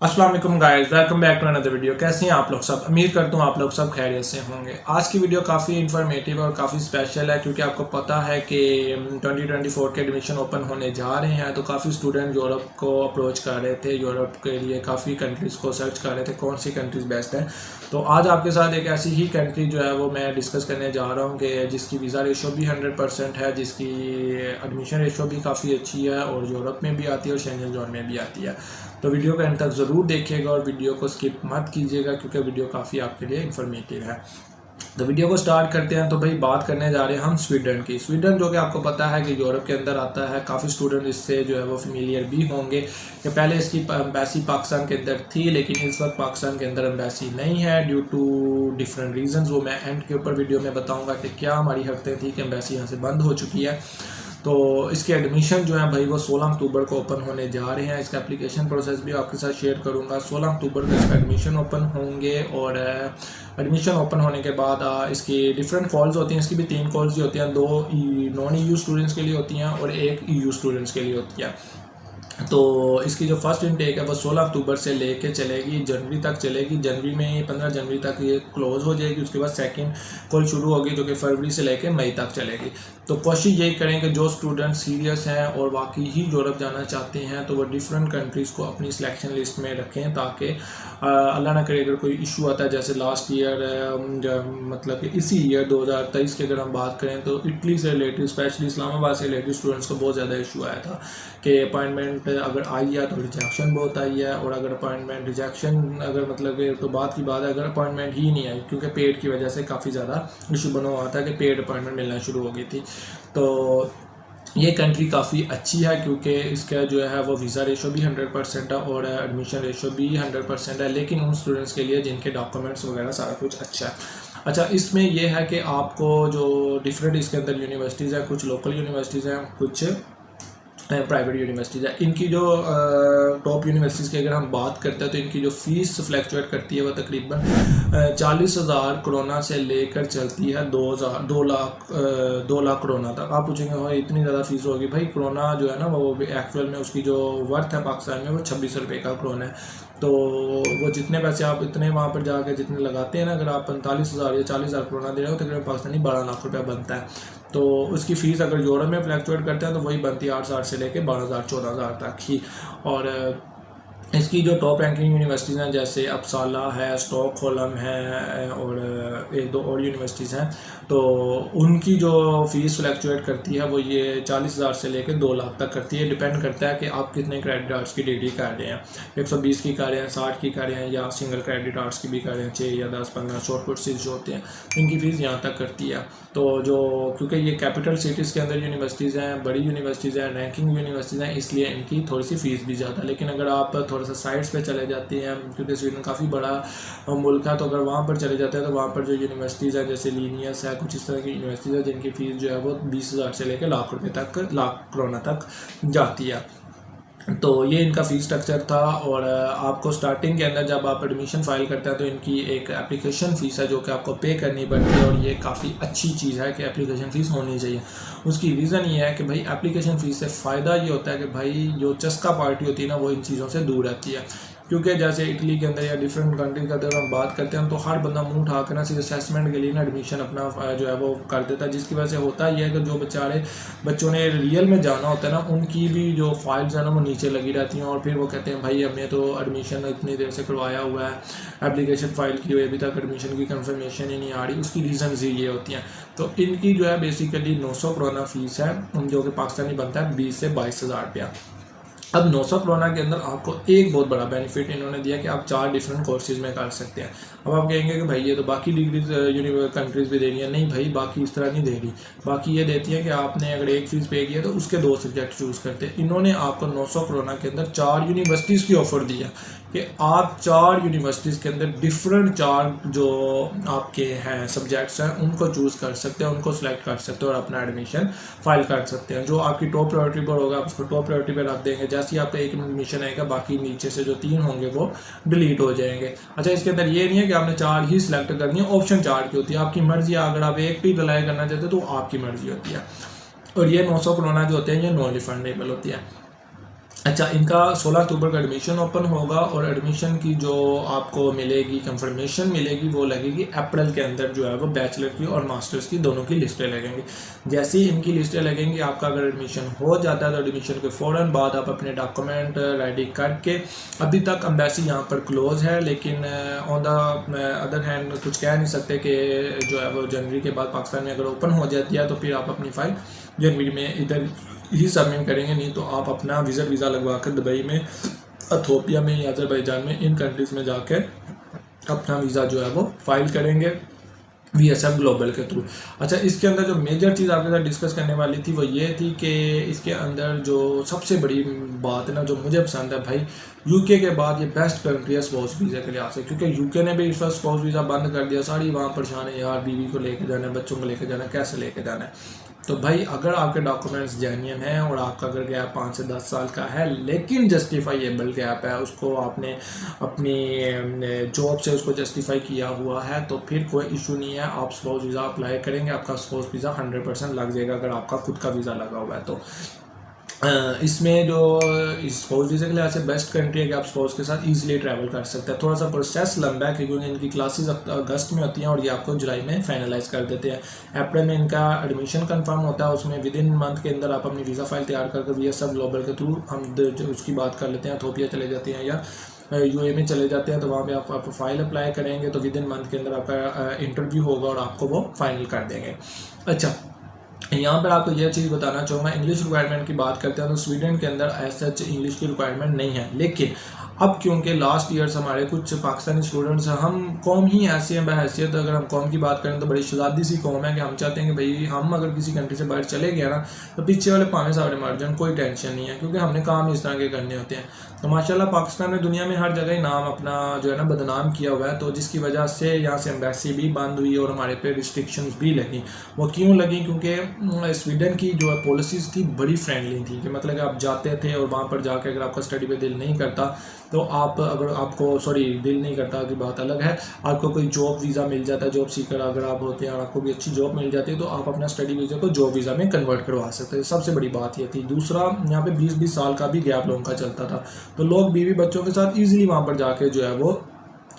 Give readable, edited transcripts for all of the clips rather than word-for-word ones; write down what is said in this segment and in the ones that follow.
अस्सलाम वालेकुम guys, welcome back to another video. कैसे हैं आप लोग सब? उम्मीद करता हूँ आप लोग सब खैरियत से होंगे। आज की वीडियो काफ़ी इन्फॉर्मेटिव और काफ़ी स्पेशल है क्योंकि आपको पता है कि 2024 के एडमिशन ओपन होने जा रहे हैं। तो काफ़ी स्टूडेंट यूरोप को अप्रोच कर रहे थे, यूरोप के लिए काफ़ी कंट्रीज़ को सर्च कर रहे थे कौन सी कंट्रीज़ बेस्ट है। तो आज आपके साथ एक ऐसी ही कंट्री जो है वो मैं डिस्कस करने जा रहा हूँ कि जिसकी वीज़ा रेशो भी 100% है, जिसकी एडमिशन रेशो भी काफ़ी अच्छी है और यूरोप में भी आती है और शेंजन जोन में भी आती है। तो वीडियो को एंड तक ज़रूर देखिएगा और वीडियो को स्किप मत कीजिएगा क्योंकि वीडियो काफ़ी आपके लिए इन्फॉर्मेटिव है। तो वीडियो को स्टार्ट करते हैं। तो भाई बात करने जा रहे हैं हम स्वीडन की। स्वीडन जो कि आपको पता है कि यूरोप के अंदर आता है। काफ़ी स्टूडेंट इससे जो है वो फेमिलियर भी होंगे कि पहले इसकी एम्बेसी पाकिस्तान के अंदर थी, लेकिन इस वक्त पाकिस्तान के अंदर एम्बेसी नहीं है ड्यू टू डिफरेंट रीजंस। वो मैं एंड के ऊपर वीडियो में बताऊंगा कि क्या हमारी हरकतें थी कि एम्बेसी यहाँ से बंद हो चुकी है। तो इसके एडमिशन जो है भाई वो 16 अक्टूबर को ओपन होने जा रहे हैं। इसका एप्लीकेशन प्रोसेस भी आपके साथ शेयर करूंगा। 16 अक्टूबर को इसका एडमिशन ओपन होंगे और एडमिशन ओपन होने के बाद इसकी डिफरेंट कॉल्स होती हैं। इसकी भी 3 कॉल्स ही होती हैं, 2 नॉन EU स्टूडेंट्स के लिए होती हैं और 1 EU स्टूडेंट्स के लिए होती है। तो इसकी जो फर्स्ट इनटेक है वो 16 अक्टूबर से लेके चलेगी, जनवरी तक चलेगी। जनवरी में 15 जनवरी तक ये क्लोज हो जाएगी। उसके बाद सेकंड कॉल शुरू होगी जो कि फरवरी से लेके मई तक चलेगी। तो कोशिश यही करें कि जो स्टूडेंट सीरियस हैं और वाकई ही यूरोप जाना चाहते हैं तो वो डिफरेंट कंट्रीज़ को अपनी सिलेक्शन लिस्ट में रखें ताकि अल्लाह ना करे अगर कोई इशू आता है जैसे लास्ट ईयर मतलब कि इसी ईयर 2023 की अगर हम बात करें तो इटली से रिलेटेड स्पेशली इस्लामाबाद से रिलेटेड स्टूडेंट्स को बहुत ज़्यादा इशू आया था कि अपॉइंटमेंट अगर आई है तो रिजेक्शन बहुत आई है, और अगर अपॉइंटमेंट रिजेक्शन अगर मतलब तो बात की बात है अगर अपॉइंटमेंट ही नहीं आई क्योंकि पेड की वजह से काफ़ी ज़्यादा इशू बना हुआ था कि पेड अपॉइंटमेंट मिलना शुरू हो गई थी। तो ये कंट्री काफ़ी अच्छी है क्योंकि इसका जो है वो वीज़ा रेशो भी 100% है और एडमिशन रेशो भी 100% है, लेकिन उन स्टूडेंट्स के लिए जिनके डॉक्यूमेंट्स वगैरह सारा कुछ अच्छा है। अच्छा, इसमें यह है कि आपको जो डिफरेंट इसके अंदर यूनिवर्सिटीज़ हैं, कुछ लोकल यूनिवर्सिटीज़ हैं, कुछ प्राइवेट यूनिवर्सिटीज़ है। इनकी जो टॉप यूनिवर्सिटीज़ की अगर हम बात करते हैं तो इनकी जो फ़ीस फ्लैक्चुएट करती है वो तकरीबन 40,000 करोना से लेकर चलती है 2 लाख करोना तक। आप पूछेंगे भाई इतनी ज़्यादा फीस होगी? भाई करोना जो है ना वो एक्चुअल में उसकी जो वर्थ है पाकिस्तान में वो 26 रुपये का करोना है। तो वो जितने पैसे आप इतने वहाँ पर जाकर जितने लगाते हैं ना, अगर आप 45,000 या 40,000 करोना दे रहे हो तो तकरीबन पाकिस्तानी 12 लाख रुपया बनता है। तो उसकी फ़ीस अगर यूरो में फ्लैक्चुएट करते हैं तो वही बनती है 8,000 से लेके 12,000 14,000 तक ही। और इसकी जो टॉप रैंकिंग यूनिवर्सिटीज़ हैं जैसे अपसाला है, स्टॉकहोल्म है और एक दो और यूनिवर्सिटीज़ हैं, तो उनकी जो फ़ीस फ्लैक्चुएट करती है वो ये 40,000 से लेकर 2 लाख तक करती है। डिपेंड करता है कि आप कितने क्रेडिट आर्ट्स की डिग्री कर रहे हैं, 120 की कर रहे हैं, 60 की कर रहे हैं या सिंगल क्रेडिट आर्ट्स की भी कर रहे हैं, 6 या 10 15 शॉर्ट कोर्सेज जो होते हैं इनकी फ़ीस यहाँ तक करती है। तो जो क्योंकि ये कैपिटल सिटीज़ के अंदर यूनिवर्सिटीज़ हैं, बड़ी यूनिवर्सिटीज़ हैं, रैंकिंग यूनिवर्सिटीज़ हैं, इसलिए इनकी थोड़ी सी फ़ीस भी ज़्यादा। लेकिन अगर आप थोड़ा सा साइड्स पे चले जाते हैं क्योंकि स्वीडन काफ़ी बड़ा मुल्क है, तो अगर वहाँ पर चले जाते हैं तो वहाँ पर जो यूनिवर्सिटीज़ हैं जैसे लीनियस है, कुछ इस तरह की यूनिवर्सिटीज़ है जिनकी फ़ीस जो है वो 20,000 से लेकर लाख रुपये तक, लाख करोना तक जाती है। तो ये इनका फ़ीस स्ट्रक्चर था। और आपको स्टार्टिंग के अंदर जब आप एडमिशन फ़ाइल करते हैं तो इनकी एक एप्लीकेशन फ़ीस है जो कि आपको पे करनी पड़ती है, और ये काफ़ी अच्छी चीज़ है कि एप्लीकेशन फ़ीस होनी चाहिए। उसकी रीज़न ये है कि भाई एप्लीकेशन फ़ीस से फ़ायदा ये होता है कि भाई जो चस्का पार्टी होती है ना वो इन चीज़ों से दूर रहती है। क्योंकि जैसे इटली के अंदर या डिफरेंट कंट्रीज का अगर हम बात करते हैं तो हर बंदा मुंह उठा कर ना सिर्फ असेसमेंट के लिए ना एडमिशन अपना जो है वो कर देता है, जिसकी वजह से होता ये है कि जो बेचारे बच्चों ने रियल में जाना होता है ना उनकी भी जो फाइल्स है ना वो नीचे लगी रहती हैं, और फिर वो कहते हैं भाई हमने तो एडमिशन इतनी देर से करवाया हुआ है, एप्लीकेशन फ़ाइल की हुई, अभी तक एडमिशन की कंफर्मेशन ही नहीं आ रही। उसकी रीज़न ही ये होती हैं। तो इनकी जो है बेसिकली 900 करोना फ़ीस है जो कि पाकिस्तानी बनता है 20 से 22,000 रुपया। अब 900 करोना के अंदर आपको एक बहुत बड़ा बेनिफिट इन्होंने दिया कि आप 4 डिफरेंट कोर्सेज में कर सकते हैं। अब आप कहेंगे कि भाई ये तो बाकी डिग्रीज कंट्रीज़ भी दे रही है। नहीं भाई, बाकी इस तरह नहीं दे रही। बाकी ये देती है कि आपने अगर एक फ़ीस पे किया तो उसके 2 सब्जेक्ट चूज़ करते हैं। इन्होंने आपको 900 करोना के अंदर 4 यूनिवर्सिटीज़ की ऑफ़र दी है कि आप 4 यूनिवर्सिटीज़ के अंदर डिफरेंट 4 जो आपके हैं सब्जेक्ट्स हैं उनको चूज़ कर सकते हैं, उनको सेलेक्ट कर सकते हैं और अपना एडमिशन फाइल कर सकते हैं। जो आपकी टॉप प्रायोरिटी पर होगा आप उसको टॉप प्रायोरिटी पर रख देंगे। जैसे ही आपका एक एडमिशन आएगा बाकी नीचे से जो 3 होंगे वो डिलीट हो जाएंगे। अच्छा, इसके अंदर ये नहीं है कि आपने 4 ही सिलेक्ट करनी है, ऑप्शन 4 की होती है, आपकी मर्जी है। अगर आप एक भी अप्लाई करना चाहते हो तो आपकी मर्जी होती है। और ये 900 करोना जो होते हैं ये नॉन रिफंडेबल होती है। अच्छा, इनका 16 अक्टूबर का एडमिशन ओपन होगा और एडमिशन की जो आपको मिलेगी कंफर्मेशन मिलेगी वो लगेगी अप्रैल के अंदर जो है वो बैचलर की और मास्टर्स की दोनों की लिस्टें लगेंगी। जैसे ही इनकी लिस्टें लगेंगी आपका अगर एडमिशन हो जाता है तो एडमिशन के फ़ौरन बाद आप अपने डॉक्यूमेंट रेडी करके, अभी तक एम्बेसी यहाँ पर क्लोज़ है लेकिन ऑन द अदर हैंड कुछ कह नहीं सकते कि जो है वो जनवरी के बाद पाकिस्तान में अगर ओपन हो जाती है तो फिर आप अपनी फ़ाइल जनवरी में इधर ही सबमिट करेंगे, नहीं तो आप अपना वीज़ा लगवा कर दुबई में, इथियोपिया में या अज़रबैजान में, इन कंट्रीज़ में जाकर अपना वीज़ा जो है वो फाइल करेंगे VSF ग्लोबल के थ्रू। अच्छा, इसके अंदर जो मेजर चीज़ आपके साथ डिस्कस करने वाली थी वो ये थी कि इसके अंदर जो सबसे बड़ी बात है ना जो मुझे पसंद है भाई, यूके के बाद ये बेस्ट कंट्री है स्पाउस वीज़ा के लिहाज से, क्योंकि यूके ने भी इस वक्त स्पाउस वीज़ा बंद कर दिया। सारी वहाँ परेशान है यार, बीवी को लेके जाना है, बच्चों को लेके जाना है, कैसे लेके जाना है। तो भाई अगर आपके डॉक्यूमेंट्स जेन्युइन हैं और आपका अगर गैप 5 से 10 साल का है लेकिन जस्टिफाइएबल गैप है, उसको आपने अपनी जॉब से उसको जस्टिफाई किया हुआ है, तो फिर कोई इशू नहीं है। आप स्पाउस वीज़ा अप्लाई करेंगे, आपका स्पाउस वीज़ा 100% लग जाएगा अगर आपका खुद का वीज़ा लगा हुआ है तो। इसमें जो स्पाउस वीज़ा के लिए ऐसे बेस्ट कंट्री है कि आप स्पाउस के साथ इजीली ट्रैवल कर सकते हैं। थोड़ा सा प्रोसेस लंबा है क्योंकि इनकी क्लासेस अगस्त में होती हैं और ये आपको जुलाई में फाइनलाइज कर देते हैं। अप्रैल में इनका एडमिशन कंफर्म होता है, उसमें विद इन मंथ के अंदर आप अपनी वीज़ा फाइल तैयार करके VSF ग्लोबल के थ्रू हम जो उसकी बात कर लेते हैं, इथियोपिया चले जाते हैं या UAE में चले जाते हैं, तो वहाँ पे आप फाइल अप्लाई करेंगे तो विद इन मंथ के अंदर आपका इंटरव्यू होगा और आपको वो फाइनल कर देंगे। अच्छा, यहाँ पर आपको यह चीज़ बताना चाहूँगा, इंग्लिश रिक्वायरमेंट की बात करते हैं तो स्वीडन के अंदर एज सच इंग्लिश की रिक्वायरमेंट नहीं है, लेकिन अब क्योंकि लास्ट ईयर्स हमारे कुछ पाकिस्तानी स्टूडेंट्स हैं, हम कौम ही ऐसी हैं बहैसियत, अगर हम कौम की बात करें तो बड़ी शहजादी सी कौम है कि हम चाहते हैं कि भाई हम अगर किसी कंट्री से बाहर चले गए ना तो पीछे वाले पाने सारे मर जाए, कोई टेंशन नहीं है क्योंकि हमने काम इस तरह के करने होते हैं। तो माशाल्लाह पाकिस्तान ने दुनिया में हर जगह ही नाम अपना जो है ना बदनाम किया हुआ है, तो जिसकी वजह से यहाँ से एम्बेसी भी बंद हुई और हमारे पे रिस्ट्रिक्शंस भी लगी। वो क्यों लगी? क्योंकि स्वीडन की जो पॉलिसीज़ थी बड़ी फ्रेंडली थी कि मतलब कि आप जाते थे और वहाँ पर जाकर अगर आपका स्टडी पे दिल नहीं करता तो आप अगर आपको दिल नहीं करता की बात अलग है, आपको कोई जॉब वीज़ा मिल जाता है, जॉब सीकर अगर आप होते हैं और आपको भी अच्छी जॉब मिल जाती है तो आप अपना स्टडी वीज़ा को जॉब वीज़ा में कन्वर्ट करवा सकते हैं। सबसे बड़ी बात ये थी। दूसरा, यहाँ पे 20-20 साल का भी गैप लोगों का चलता था, तो लोग बीवी बच्चों के साथ ईजिली वहाँ पर जाके जो है वो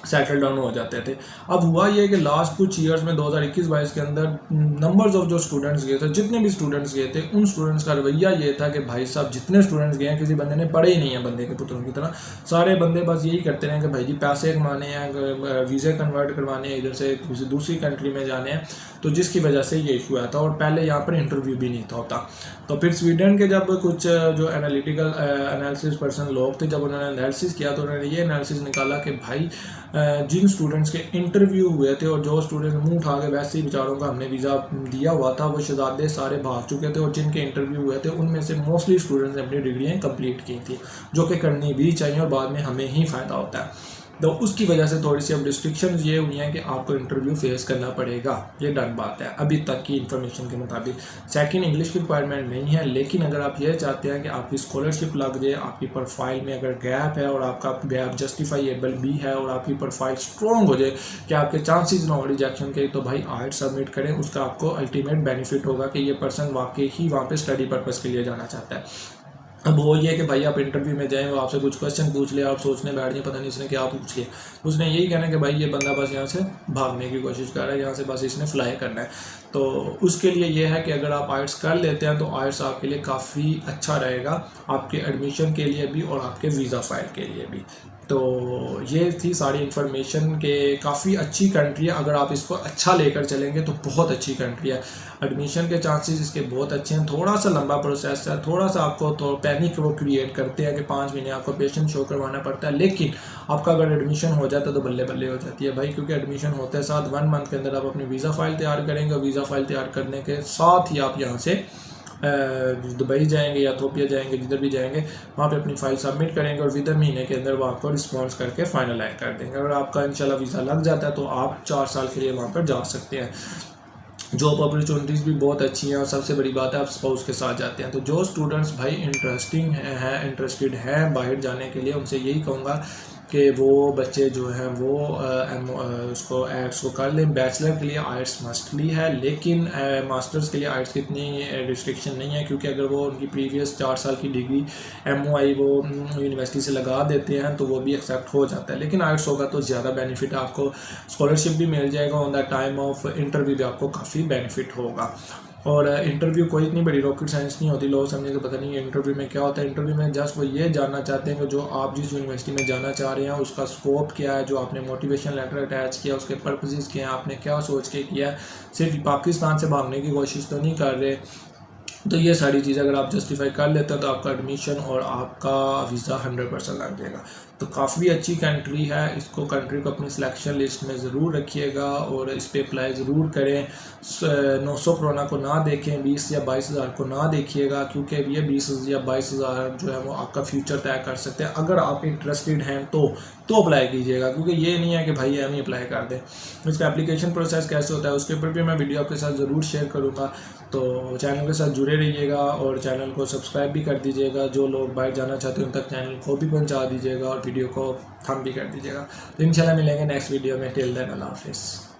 सेटल डाउन हो जाते थे। अब हुआ ये कि लास्ट कुछ ईयर्स में 2021-22 के अंदर नंबर्स ऑफ जो स्टूडेंट्स गए थे, जितने भी स्टूडेंट्स गए थे, उन स्टूडेंट्स का रवैया ये था कि भाई साहब जितने स्टूडेंट्स गए हैं किसी बंदे ने पढ़े ही नहीं है बंदे के पुत्रों की तरह। सारे बंदे बस यही करते रहे कि भाई जी पैसे कमाने हैं, वीज़े कन्वर्ट करवाने हैं, इधर से किसी दूसरी कंट्री में जाने हैं, तो जिसकी वजह से ये इशू आया था। और पहले यहाँ पर इंटरव्यू भी नहीं था होता। तो फिर स्वीडन के जब कुछ जो एनालिटिकल एनालिसिस पर्सन लोग थे, जब उन्होंने एनालिसिस किया तो उन्होंने ये एनालिसिस निकाला कि भाई जिन स्टूडेंट्स के इंटरव्यू हुए थे और जो स्टूडेंट्स मुंह उठा के वैसे ही बेचारों का हमने वीज़ा दिया हुआ था वो शहजादे सारे भाग चुके थे, और जिनके इंटरव्यू हुए थे उनमें से मोस्टली स्टूडेंट्स ने अपनी डिग्रियाँ कंप्लीट की थी, जो कि करनी भी चाहिए और बाद में हमें ही फ़ायदा होता है। तो उसकी वजह से थोड़ी सी अब रिस्ट्रिक्शन ये हुई हैं कि आपको इंटरव्यू फेस करना पड़ेगा, ये डन बात है अभी तक की इन्फॉर्मेशन के मुताबिक। सेकंड, इंग्लिश की रिक्वायरमेंट नहीं है, लेकिन अगर आप ये चाहते हैं कि आपकी स्कॉलरशिप लग जाए, आपकी प्रोफाइल में अगर गैप है और आपका गैप जस्टिफाइएबल भी है और आपकी प्रोफाइल स्ट्रॉन्ग हो जाए कि आपके चांसेस ना हो रिजेक्शन के, तो भाई IELTS सबमिट करें। उसका आपको अल्टीमेट बेनिफिट होगा कि ये पर्सन वाकई ही वहाँ पर स्टडी पर्पज़ के लिए जाना चाहता है। अब वो ये कि भाई आप इंटरव्यू में जाएं, वो आपसे कुछ क्वेश्चन पूछ ले, आप सोचने बैठ जाए पता नहीं इसने क्या पूछ लिया। उसने यही कहना है कि भाई ये बंदा बस यहाँ से भागने की कोशिश कर रहा है, यहाँ से बस इसने फ्लाई करना है। तो उसके लिए ये है कि अगर आप IELTS कर लेते हैं तो IELTS आपके लिए काफ़ी अच्छा रहेगा, आपके एडमिशन के लिए भी और आपके वीज़ा फाइल के लिए भी। तो ये थी सारी इन्फॉर्मेशन के काफ़ी अच्छी कंट्री है, अगर आप इसको अच्छा लेकर चलेंगे तो बहुत अच्छी कंट्री है। एडमिशन के चांसेस इसके बहुत अच्छे हैं, थोड़ा सा लंबा प्रोसेस है, थोड़ा सा आपको तो पैनिक वो क्रिएट करते हैं कि 5 महीने आपको पेशेंट शो करवाना पड़ता है, लेकिन आपका अगर एडमिशन हो जाता है तो बल्ले बल्ले हो जाती है भाई, क्योंकि एडमिशन होते साथ 1 मंथ के अंदर आप अपनी वीज़ा फाइल तैयार करेंगे और वीज़ा फाइल तैयार करने के साथ ही आप यहाँ से दुबई जाएंगे या इथियोपिया जाएंगे, जिधर भी जाएंगे वहाँ पे अपनी फ़ाइल सबमिट करेंगे और विद इन महीने के अंदर वो आपको रिस्पॉन्स करके फाइनलाइज कर देंगे। अगर आपका इंशाल्लाह वीज़ा लग जाता है तो आप 4 साल के लिए वहाँ पर जा सकते हैं। जॉब अपॉर्चुनिटीज़ भी बहुत अच्छी हैं और सबसे बड़ी बात है आप स्पाउस के साथ जाते हैं। तो जो स्टूडेंट्स भाई इंटरेस्टेड हैं बाहर जाने के लिए, उनसे यही कहूँगा कि वो बच्चे जो हैं वो उसको आइट्स को कर लें। बैचलर के लिए आइट्स मस्टली है, लेकिन मास्टर्स के लिए आइट्स की इतनी रिस्ट्रिक्शन नहीं है, क्योंकि अगर वो उनकी प्रीवियस 4 साल की डिग्री MOI वो यूनिवर्सिटी से लगा देते हैं तो वो भी एक्सेप्ट हो जाता है। लेकिन आइट्स होगा तो ज़्यादा बेनिफिट, आपको स्कॉलरशिप भी मिल जाएगा, on the time of interview भी आपको काफ़ी बेनिफिट होगा। और इंटरव्यू कोई इतनी बड़ी रॉकेट साइंस नहीं होती, लोग समझे तो पता नहीं है इंटरव्यू में क्या होता है। इंटरव्यू में जस्ट वो ये जानना चाहते हैं कि जो आप जिस यूनिवर्सिटी में जाना चाह रहे हैं उसका स्कोप क्या है, जो आपने मोटिवेशन लेटर अटैच किया उसके पर्पसेस क्या हैं, आपने क्या सोच के किया है, सिर्फ पाकिस्तान से भागने की कोशिश तो नहीं कर रहे। तो ये सारी चीज़ अगर आप जस्टिफाई कर लेते हैं तो आपका एडमिशन और आपका वीज़ा 100% लग जाएगा। तो काफ़ी अच्छी कंट्री है, इसको कंट्री को अपनी सिलेक्शन लिस्ट में ज़रूर रखिएगा और इस पर अप्लाई ज़रूर करें। 900 कोरोना को ना देखें, 20 या 22 हज़ार को ना देखिएगा, क्योंकि ये 20 या 22 हज़ार जो है वो आपका फ्यूचर तय कर सकते हैं। अगर आप इंटरेस्टेड हैं तो अप्लाई कीजिएगा, क्योंकि ये नहीं है कि भाई हम ही अप्लाई कर दें। इसका एप्लीकेशन प्रोसेस कैसे होता है उसके ऊपर भी मैं वीडियो आपके साथ ज़रूर शेयर करूँगा। तो चैनल के साथ जुड़े रहिएगा और चैनल को सब्सक्राइब भी कर दीजिएगा। जो लोग बाहर जाना चाहते हैं उन तक चैनल को भी पहुंचा दीजिएगा और वीडियो को थंब भी कर दीजिएगा। तो इंशाल्लाह मिलेंगे नेक्स्ट वीडियो में। टिल देन अल्लाह हाफिज़।